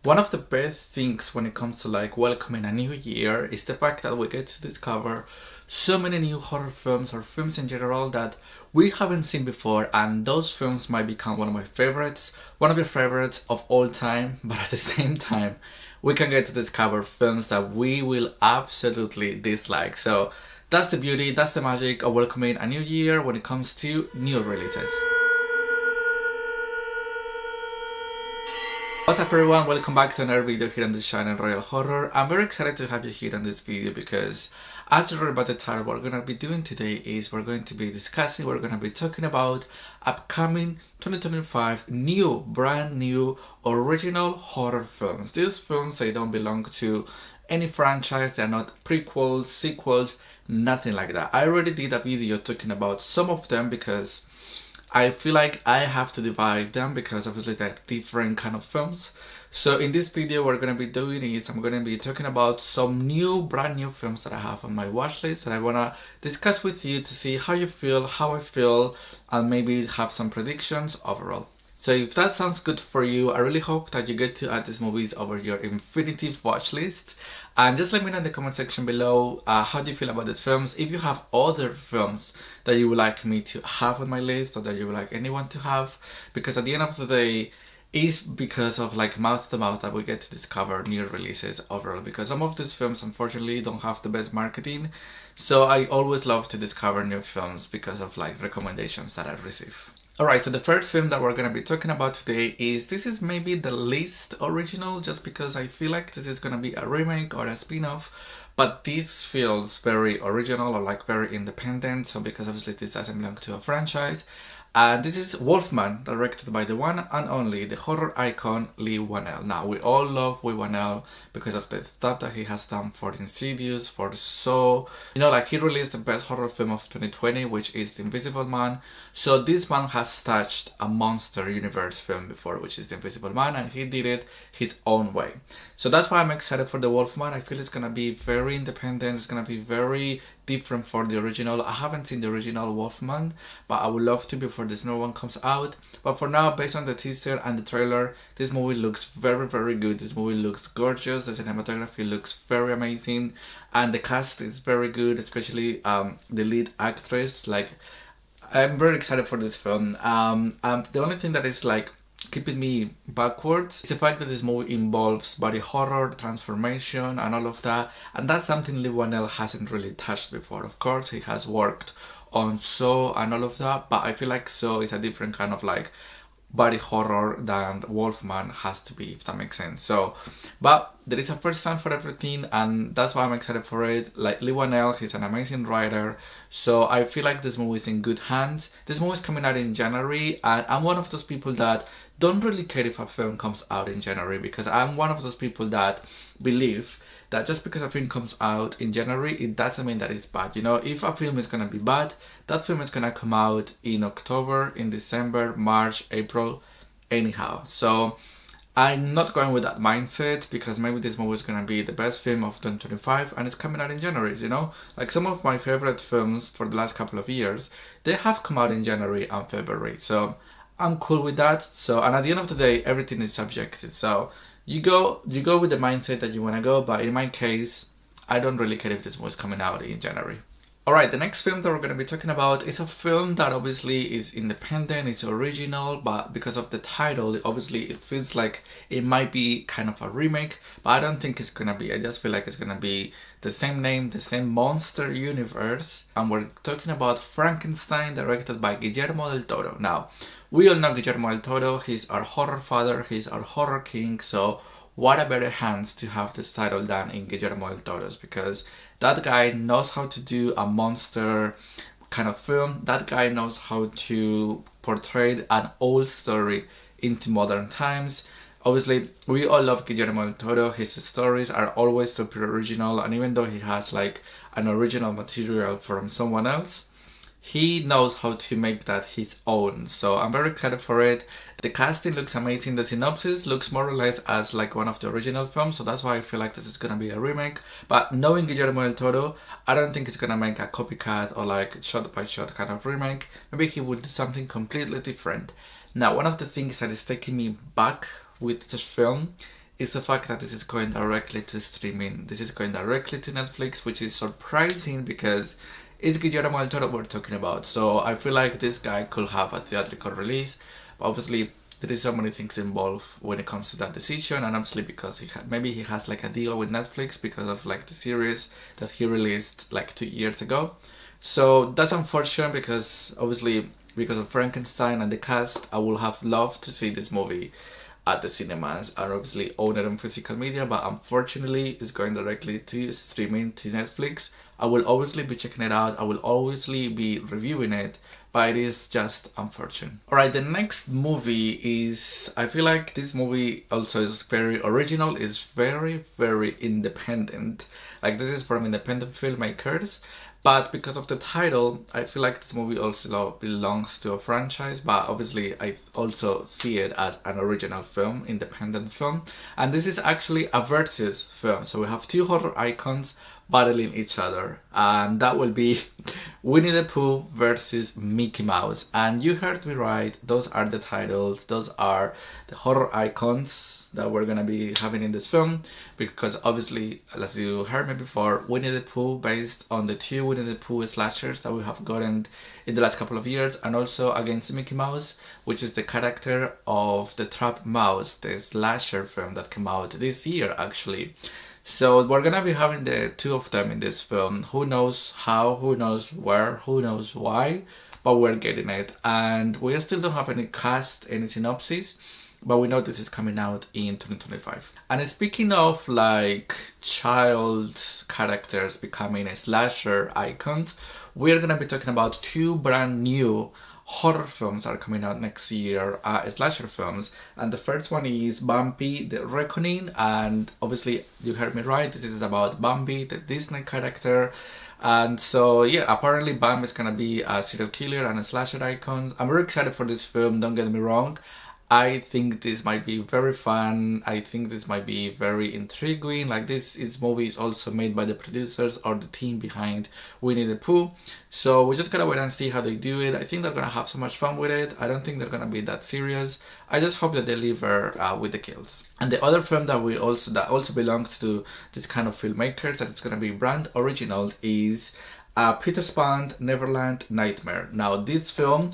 One of the best things when it comes to like welcoming a new year is the fact that we get to discover so many new horror films or films in general that we haven't seen before, and those films might become one of my favorites, one of your favorites of all time, but at the same time we can get to discover films that we will absolutely dislike. So that's the beauty, that's the magic of welcoming a new year when it comes to new releases. What's up everyone, welcome back to another video here on the channel Royal Horror. I'm very excited to have you here on this video because as you read about the title, what we're going to be doing today is we're going to be talking about upcoming 2025 brand new original horror films. These films, they don't belong to any franchise, they're not prequels, sequels, nothing like that. I already did a video talking about some of them because I feel like I have to divide them because obviously they're different kind of films. So in this video what we're going to be doing is I'm going to be talking about some brand new films that I have on my watch list that I want to discuss with you to see how you feel, how I feel, and maybe have some predictions overall. So if that sounds good for you, I really hope that you get to add these movies over your infinitive watch list. And just let me know in the comment section below, how do you feel about these films? If you have other films that you would like me to have on my list or that you would like anyone to have. Because at the end of the day, it's because of like mouth to mouth that we get to discover new releases overall. Because some of these films unfortunately don't have the best marketing. So I always love to discover new films because of like recommendations that I receive. Alright, so the first film that we're going to be talking about today this is maybe the least original, just because I feel like this is going to be a remake or a spin-off, but this feels very original or like very independent, so because obviously this doesn't belong to a franchise. And this is Wolfman, directed by the one and only, the horror icon Leigh Whannell. Now, we all love Leigh Whannell because of the stuff that he has done for Insidious, for Saw. You know, like he released the best horror film of 2020, which is The Invisible Man. So this man has touched a monster universe film before, which is The Invisible Man, and he did it his own way. So that's why I'm excited for the Wolfman. I feel it's gonna be very independent, it's gonna be very different for the original. I haven't seen the original Wolfman, but I would love to before this new one comes out. But for now, based on the teaser and the trailer, this movie looks very, very good. This movie looks gorgeous, the cinematography looks very amazing, and the cast is very good, especially the lead actress. Like, I'm very excited for this film. The only thing that is like keeping me backwards is the fact that this movie involves body horror, transformation, and all of that, and that's something Leigh Whannell hasn't really touched before. Of course, he has worked on Saw and all of that, but I feel like Saw is a different kind of like body horror than Wolfman has to be, if that makes sense. So, but there is a first time for everything, and that's why I'm excited for it. Like Leigh Whannell, he's an amazing writer, so I feel like this movie is in good hands. This movie is coming out in January, and I'm one of those people that don't really care if a film comes out in January, because I'm one of those people that believe that just because a film comes out in January, it doesn't mean that it's bad. You know, if a film is gonna be bad, that film is gonna come out in October, in December, March, April, anyhow. So I'm not going with that mindset, because maybe this movie is gonna be the best film of 2025 and it's coming out in January, you know? Like some of my favorite films for the last couple of years, they have come out in January and February. So I'm cool with that. So, and at the end of the day, everything is subjective. So you go with the mindset that you want to go, but in my case, I don't really care if this movie is coming out in January. Alright, the next film that we're going to be talking about is a film that obviously is independent, it's original, but because of the title, obviously it feels like it might be kind of a remake, but I don't think it's going to be. I just feel like it's going to be the same name, the same monster universe, and we're talking about Frankenstein, directed by Guillermo del Toro. Now, we all know Guillermo del Toro, he's our horror father, he's our horror king, so what a better hands to have this title than in Guillermo del Toro's, because that guy knows how to do a monster kind of film. That guy knows how to portray an old story into modern times. Obviously, we all love Guillermo del Toro. His stories are always super original, and even though he has like an original material from someone else, he knows how to make that his own. So I'm very excited for it. The casting looks amazing. The synopsis looks more or less as like one of the original films, so that's why I feel like this is gonna be a remake. But knowing Guillermo del Toro, I don't think it's gonna make a copycat or like shot by shot kind of remake. Maybe he would do something completely different. Now, one of the things that is taking me back with this film is the fact that this is going directly to streaming. This is going directly to Netflix, which is surprising because it's Guillermo del Toro we're talking about. So I feel like this guy could have a theatrical release, but obviously there is so many things involved when it comes to that decision, and obviously because maybe he has like a deal with Netflix because of like the series that he released like 2 years ago. So that's unfortunate because obviously because of Frankenstein and the cast, I would have loved to see this movie at the cinemas and obviously own it on physical media, but unfortunately it's going directly to streaming to Netflix. I will obviously be checking it out, I will obviously be reviewing it, but it is just unfortunate. Alright, the next movie is, I feel like this movie also is very original, it's very independent. Like this is from independent filmmakers, but because of the title, I feel like this movie also belongs to a franchise, but obviously I also see it as an original film, independent film. And this is actually a versus film. So we have two horror icons battling each other. And that will be Winnie the Pooh versus Mickey Mouse. And you heard me right, those are the titles, those are the horror icons that we're gonna be having in this film, because obviously, as you heard me before, Winnie the Pooh based on the two Winnie the Pooh slashers that we have gotten in the last couple of years, and also against Mickey Mouse, which is the character of the Trapped Mouse, the slasher film that came out this year actually. So we're gonna be having the two of them in this film. Who knows how, who knows where, who knows why, but we're getting it. And we still don't have any cast, any synopsis, but we know this is coming out in 2025. And speaking of like child characters becoming a slasher icons, we're gonna be talking about two brand new horror films that are coming out next year, slasher films. And the first one is Bambi the Reckoning, and obviously you heard me right, this is about Bambi, the Disney character. And so yeah, apparently Bambi is gonna be a serial killer and a slasher icon. I'm very excited for this film, don't get me wrong. I think this might be very fun. I think this might be very intriguing. Like this movie is also made by the producers or the team behind Winnie the Pooh. So we just gotta wait and see how they do it. I think they're gonna have so much fun with it. I don't think they're gonna be that serious. I just hope that they deliver with the kills. And the other film that also belongs to this kind of filmmakers, that it's gonna be brand original, is Peter Pan Neverland Nightmare. Now this film,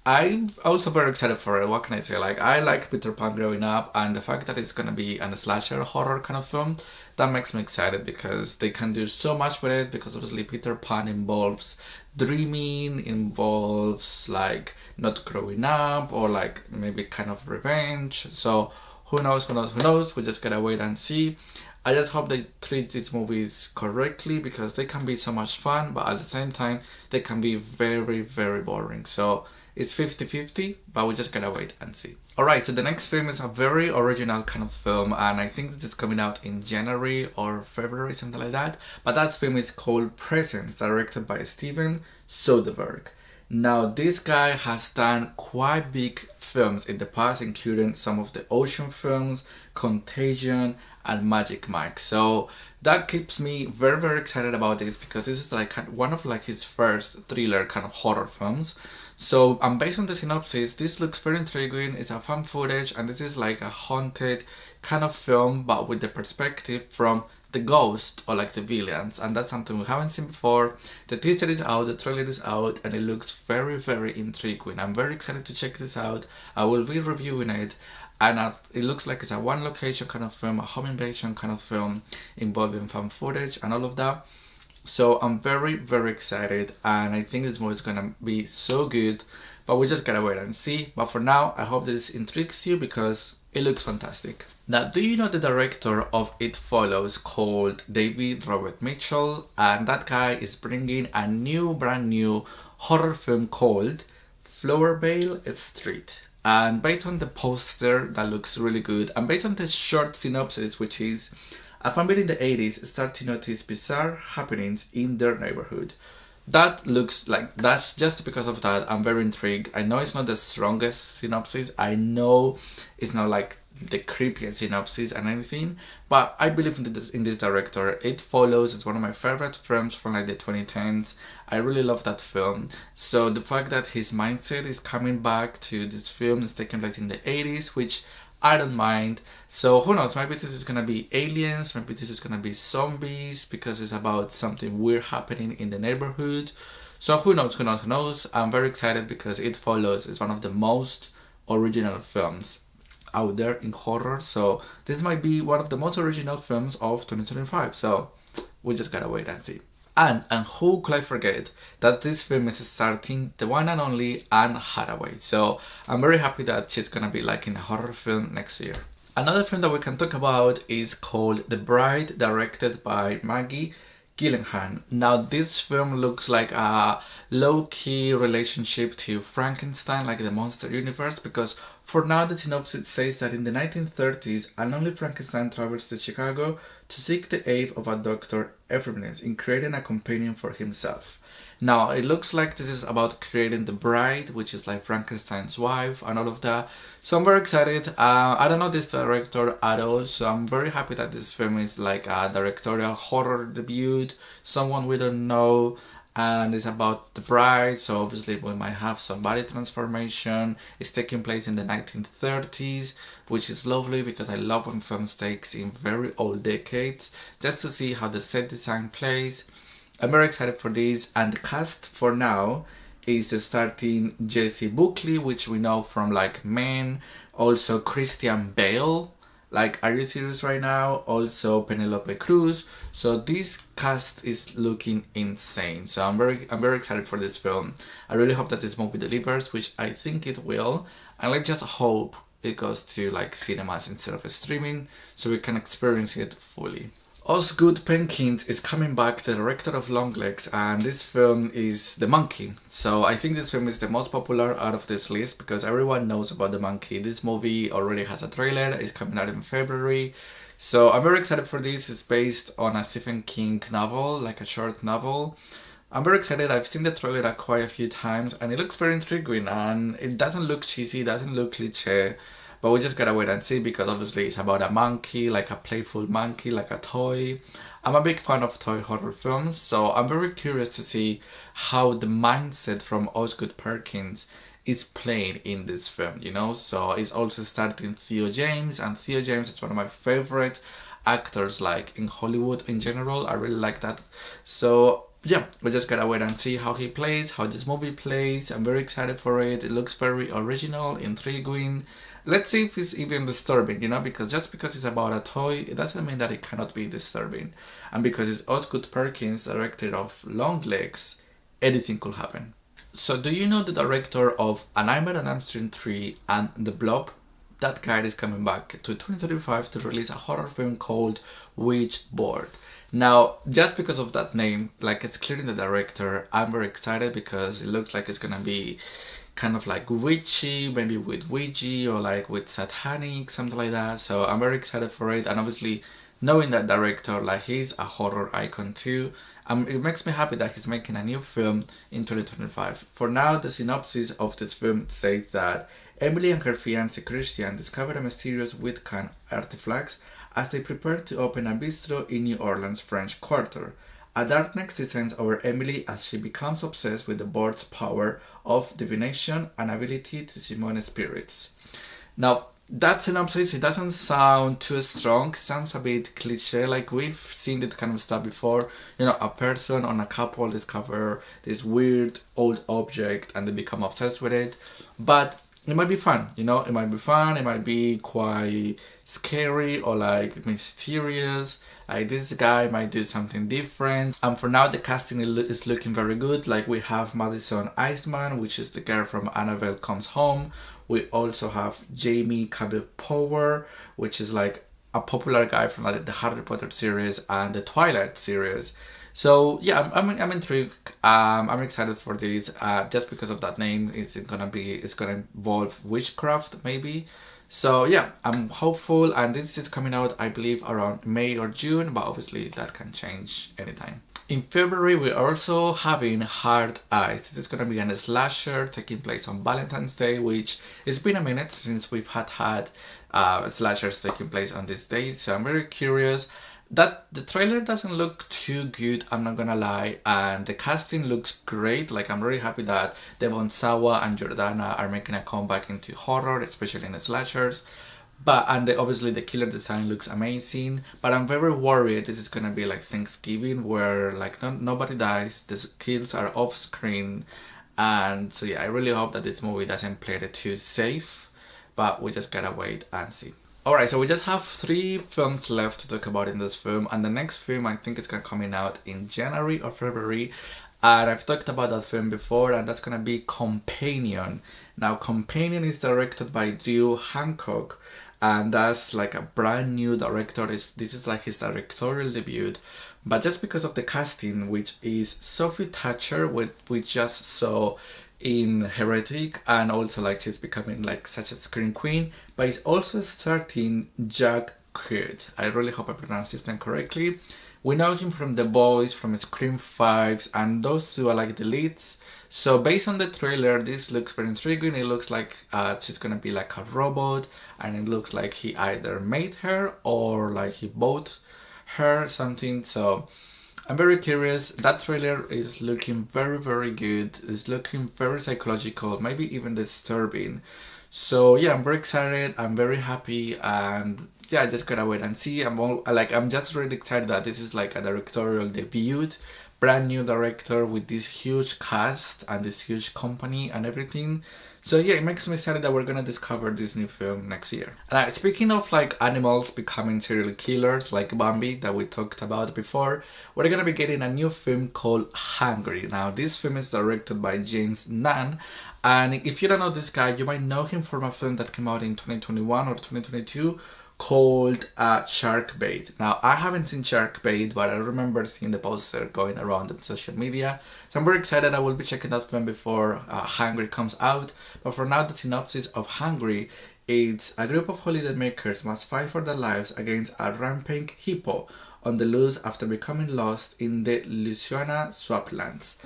I'm also very excited for it. What can I say? Like, I like Peter Pan growing up, and the fact that it's gonna be a slasher horror kind of film, that makes me excited because they can do so much with it, because obviously Peter Pan involves dreaming, involves like not growing up, or like maybe kind of revenge. So who knows? We just gotta wait and see. I just hope they treat these movies correctly, because they can be so much fun, but at the same time they can be very boring. So it's 50-50, but we just gotta wait and see. Alright, so the next film is a very original kind of film, and I think this is coming out in January or February, something like that. But that film is called Presence, directed by Steven Soderbergh. Now, this guy has done quite big films in the past, including some of the Ocean films, Contagion, and Magic Mike. So that keeps me very excited about this, because this is like one of like his first thriller kind of horror films. So based on the synopsis, this looks very intriguing. It's a fan footage, and this is like a haunted kind of film, but with the perspective from the ghost or like the villains, and that's something we haven't seen before. The teaser is out, the trailer is out, and it looks very intriguing. I'm very excited to check this out. I will be reviewing it, and it looks like it's a one location kind of film, a home invasion kind of film involving fan footage and all of that. So I'm very excited, and I think this movie is gonna be so good, but we just gotta wait and see. But for now, I hope this intrigues you, because it looks fantastic. Now, do you know the director of It Follows, called David Robert Mitchell? And that guy is bringing a brand new horror film called Flowervale Street. And based on the poster, that looks really good, and based on the short synopsis, which is: a family in the 80s start to notice bizarre happenings in their neighborhood. That looks like, that's just because of that, I'm very intrigued. I know it's not the strongest synopsis. I know it's not like the creepiest synopsis and anything, but I believe in this director. It Follows is one of my favorite films from like the 2010s. I really love that film. So the fact that his mindset is coming back to this film, is taking place in the 80s, which I don't mind. So who knows, maybe this is gonna be aliens, maybe this is gonna be zombies, because it's about something weird happening in the neighborhood. So who knows, who knows, who knows. I'm very excited because It Follows is one of the most original films out there in horror. So this might be one of the most original films of 2025. So we just gotta wait and see. And who could I forget that this film is starting the one and only Anne Hathaway. So I'm very happy that she's gonna be like in a horror film next year. Another film that we can talk about is called The Bride, directed by Maggie Gyllenhaal. Now this film looks like a low-key relationship to Frankenstein, like the monster universe, because for now the synopsis says that in the 1930s, an lonely Frankenstein travels to Chicago to seek the aid of a Dr. Ephraim's in creating a companion for himself. Now it looks like this is about creating the bride, which is like Frankenstein's wife and all of that. So I'm very excited. I don't know this director at all, so I'm very happy that this film is like a directorial horror debut, someone we don't know, and it's about the bride. So obviously we might have some body transformation. It's taking place in the 1930s, which is lovely because I love when films takes in very old decades, just to see how the set design plays. I'm very excited for this, and the cast for now is starting Jessie Buckley, which we know from like Men, also Christian Bale, like are you serious right now? Also Penelope Cruz. So this cast is looking insane. So I'm very excited for this film. I really hope that this movie delivers, which I think it will, and let's just hope it goes to like cinemas instead of streaming so we can experience it fully. Osgood Penkins is coming back, the director of Longlegs, and this film is The Monkey. So I think this film is the most popular out of this list because everyone knows about The Monkey. This movie already has a trailer, it's coming out in February. So I'm very excited for this. It's based on a Stephen King novel, like a short novel. I'm very excited. I've seen the trailer quite a few times and it looks very intriguing, and it doesn't look cheesy, it doesn't look cliche. But we just gotta wait and see because obviously it's about a monkey, like a playful monkey, like a toy. I'm a big fan of toy horror films, so I'm very curious to see how the mindset from Osgood Perkins is played in this film, you know? So it's also starting Theo James, and Theo James is one of my favorite actors like in Hollywood in general. I really like that. So yeah, we just gotta wait and see how he plays, how this movie plays. I'm very excited for it. It looks very original, intriguing. Let's see if it's even disturbing, you know, because just because it's about a toy, it doesn't mean that it cannot be disturbing. And because it's Osgood Perkins, director of Longlegs, anything could happen. So do you know the director of A Nightmare on Elm Street 3 and The Blob? That guy is coming back to 2025 to release a horror film called Witchboard. Now, just because of that name, like it's clearly the director, I'm very excited because it looks like it's gonna be kind of like witchy, maybe with Ouija or like with satanic, something like that. So I'm very excited for it, and obviously knowing that director, like he's a horror icon too, it makes me happy that he's making a new film in 2025. For now, the synopsis of this film says that Emily and her fiancé Christian discover a mysterious Wiccan artifacts as they prepare to open a bistro in New Orleans' French Quarter. A darkness descends over Emily as she becomes obsessed with the board's power of divination and ability to summon spirits. Now, that synopsis, it doesn't sound too strong, it sounds a bit cliche, like we've seen that kind of stuff before. You know, a person or a couple discover this weird old object and they become obsessed with it. But it might be fun, you know, it might be fun, it might be quite scary or like mysterious. Like this guy might do something different. And for now the casting is looking very good. Like we have Madison Iseman, which is the girl from Annabelle Comes Home. We also have Jamie Cabell-Power, which is like a popular guy from like the Harry Potter series and the Twilight series. So yeah, I'm intrigued. I'm excited for this. Just because of that name, it's gonna involve witchcraft maybe. So yeah, I'm hopeful, and this is coming out I believe around May or June, but obviously that can change anytime. In February we're also having Hard Eyes. This is gonna be a slasher taking place on Valentine's Day, which it's been a minute since we've had slashers taking place on this date, so I'm very curious. That the trailer doesn't look too good, I'm not gonna lie, and the casting looks great. Like I'm really happy that Devon Sawa and Jordana are making a comeback into horror, especially in the slashers. Obviously the killer design looks amazing, but I'm very worried this is gonna be like Thanksgiving, where like nobody dies, the kills are off screen, and so yeah, I really hope that this movie doesn't play it too safe, but we just gotta wait and see. Alright, so we just have 3 films left to talk about in this film, and the next film I think is gonna coming out in January or February, and I've talked about that film before, and that's gonna be Companion. Now, Companion is directed by Drew Hancock, and that's like a brand new director. This is like his directorial debut, but just because of the casting, which is Sophie Thatcher, which we just saw in Heretic, and also like she's becoming like such a screen queen, but it's also starting Jack Quaid. I really hope I pronounced his name correctly. We know him from The Boys, from Scream 5, and those two are like the leads. So based on the trailer, this looks very intriguing. It looks like she's gonna be like a robot, and it looks like he either made her or like he bought her something. So I'm very curious. That trailer is looking very, very good. It's looking very psychological, maybe even disturbing. So yeah, I'm very excited. I'm very happy, and yeah, I just gotta wait and see. I'm just really excited that this is like a directorial debut, brand new director with this huge cast and this huge company and everything. So yeah, it makes me excited that we're gonna discover this new film next year. Speaking of like animals becoming serial killers, like Bambi that we talked about before, we're gonna be getting a new film called Hungry. Now, this film is directed by James Nunn, and if you don't know this guy, you might know him from a film that came out in 2021 or 2022 called Shark Bait. Now, I haven't seen Shark Bait, but I remember seeing the poster going around on social media. So I'm very excited. I will be checking that film before Hungry comes out. But for now, the synopsis of Hungry: it's a group of holidaymakers must fight for their lives against a rampant hippo on the loose after becoming lost in the Louisiana swamplands.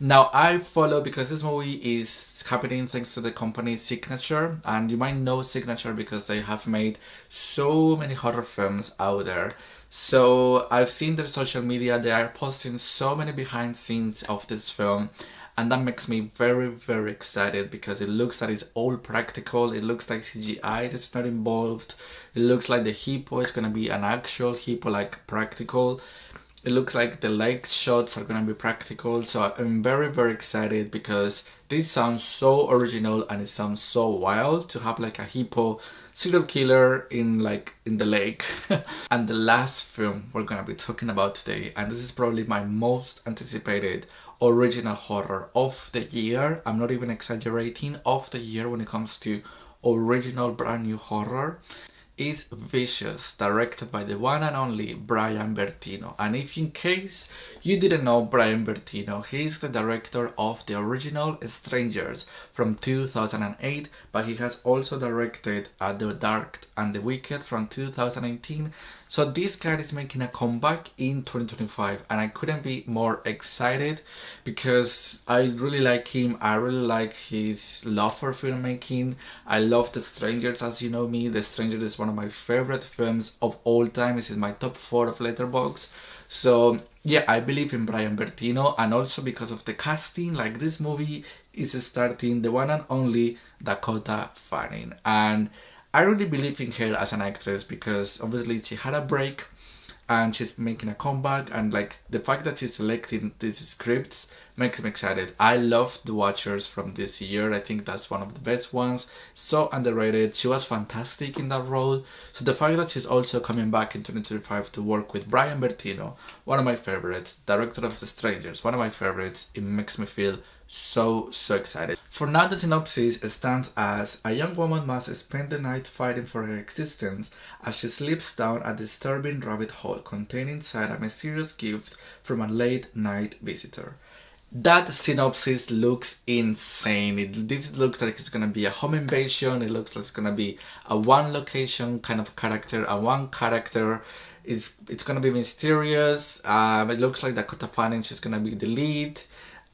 Now, I follow because this movie is happening thanks to the company Signature, and you might know Signature because they have made so many horror films out there. So I've seen their social media, they are posting so many behind scenes of this film, and that makes me very, very excited because it looks like it's all practical. It looks like CGI that's not involved. It looks like the hippo is gonna be an actual hippo, like practical. It looks like the lake shots are gonna be practical, so I'm very, very excited because this sounds so original and it sounds so wild to have like a hippo serial killer in the lake. And the last film we're gonna be talking about today, and this is probably my most anticipated original horror of the year. I'm not even exaggerating, of the year when it comes to original brand new horror, is Vicious, directed by the one and only Brian Bertino. And if in case you didn't know Brian Bertino, he's the director of the original Strangers from 2008, but he has also directed The Dark and the Wicked from 2018. So this guy is making a comeback in 2025, and I couldn't be more excited because I really like him. I really like his love for filmmaking. I love The Strangers, as you know me. The Strangers is one of my favorite films of all time. It's in my top 4 of Letterboxd. So yeah, I believe in Brian Bertino, and also because of the casting, like this movie is starting the one and only Dakota Fanning, and I really believe in her as an actress because obviously she had a break and she's making a comeback, and like the fact that she's selecting these scripts makes me excited. I love The Watchers from this year. I think that's one of the best ones. So underrated. She was fantastic in that role. So the fact that she's also coming back in 2025 to work with Brian Bertino, one of my favorites, director of The Strangers, one of my favorites, it makes me feel so excited. For now, the synopsis stands as: a young woman must spend the night fighting for her existence as she slips down a disturbing rabbit hole containing inside a mysterious gift from a late night visitor. That synopsis looks insane. This looks like it's gonna be a home invasion. It looks like it's gonna be a one location kind of character, a one character. It's gonna be mysterious. It looks like Dakota Fanning, she's gonna be the lead.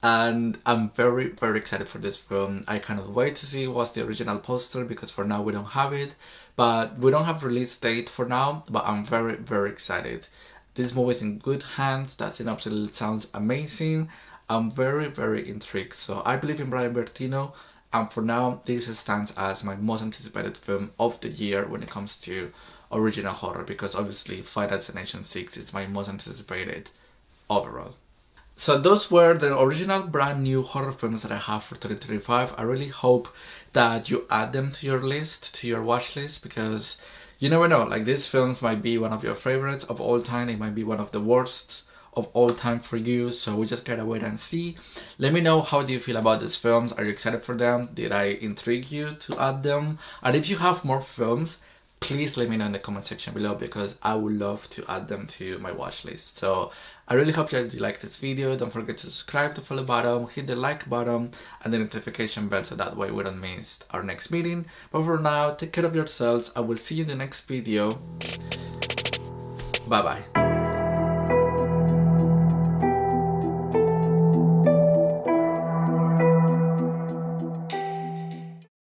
And I'm very, very excited for this film. I cannot wait to see what's the original poster, because for now we don't have it. But we don't have release date for now, but I'm very, very excited. This movie is in good hands. That synopsis sounds amazing. I'm very, very intrigued. So I believe in Brian Bertino, And for now, this stands as my most anticipated film of the year when it comes to original horror, because obviously Final Destination 6 is my most anticipated overall. So those were the original brand new horror films that I have for 2025. I really hope that you add them to your list, to your watch list, because you never know, like these films might be one of your favorites of all time, it might be one of the worst of all time for you, so we just gotta wait and see. Let me know, how do you feel about these films? Are you excited for them? Did I intrigue you to add them? And if you have more films, please let me know in the comment section below, because I would love to add them to my watch list. So I really hope you liked this video. Don't forget to subscribe, to follow button, hit the like button and the notification bell, so that way we don't miss our next meeting. But for now, take care of yourselves. I will see you in the next video. Bye bye.